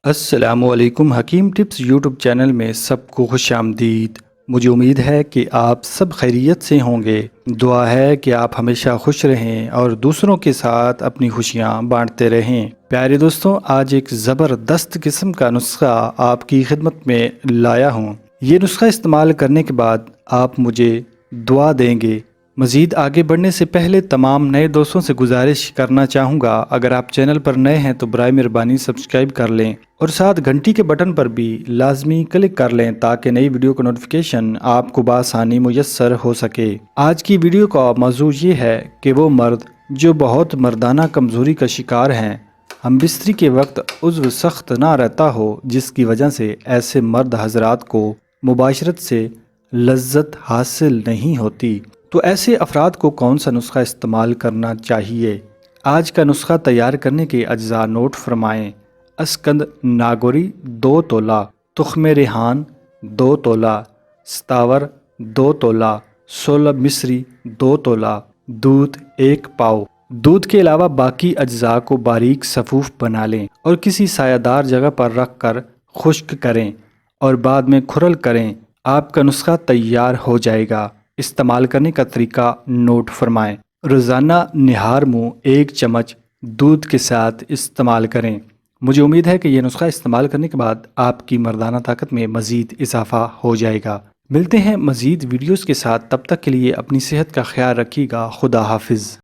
السلام علیکم، حکیم ٹپس یوٹیوب چینل میں سب کو خوش آمدید۔ مجھے امید ہے کہ آپ سب خیریت سے ہوں گے۔ دعا ہے کہ آپ ہمیشہ خوش رہیں اور دوسروں کے ساتھ اپنی خوشیاں بانٹتے رہیں۔ پیارے دوستوں، آج ایک زبردست قسم کا نسخہ آپ کی خدمت میں لایا ہوں۔ یہ نسخہ استعمال کرنے کے بعد آپ مجھے دعا دیں گے۔ مزید آگے بڑھنے سے پہلے تمام نئے دوستوں سے گزارش کرنا چاہوں گا، اگر آپ چینل پر نئے ہیں تو برائے مہربانی سبسکرائب کر لیں اور ساتھ گھنٹی کے بٹن پر بھی لازمی کلک کر لیں تاکہ نئی ویڈیو کا نوٹیفیکیشن آپ کو بآسانی میسر ہو سکے۔ آج کی ویڈیو کا موضوع یہ ہے کہ وہ مرد جو بہت مردانہ کمزوری کا شکار ہیں، ہم بستری کے وقت عضو سخت نہ رہتا ہو، جس کی وجہ سے ایسے مرد حضرات کو مباشرت سے لذت حاصل نہیں ہوتی، تو ایسے افراد کو کون سا نسخہ استعمال کرنا چاہیے؟ آج کا نسخہ تیار کرنے کے اجزاء نوٹ فرمائیں۔ اسکند ناگوری 2 تولہ، تخم ریحان 2 تولہ، ستاور 2 تولہ، 16 مصری 2 تولہ، دودھ 1 پاؤ۔ دودھ کے علاوہ باقی اجزاء کو باریک صفوف بنا لیں اور کسی سایہ دار جگہ پر رکھ کر خشک کریں اور بعد میں کھرل کریں۔ آپ کا نسخہ تیار ہو جائے گا۔ استعمال کرنے کا طریقہ نوٹ فرمائیں۔ روزانہ نہار منہ 1 چمچ دودھ کے ساتھ استعمال کریں۔ مجھے امید ہے کہ یہ نسخہ استعمال کرنے کے بعد آپ کی مردانہ طاقت میں مزید اضافہ ہو جائے گا۔ ملتے ہیں مزید ویڈیوز کے ساتھ، تب تک کے لیے اپنی صحت کا خیال رکھیے گا۔ خدا حافظ۔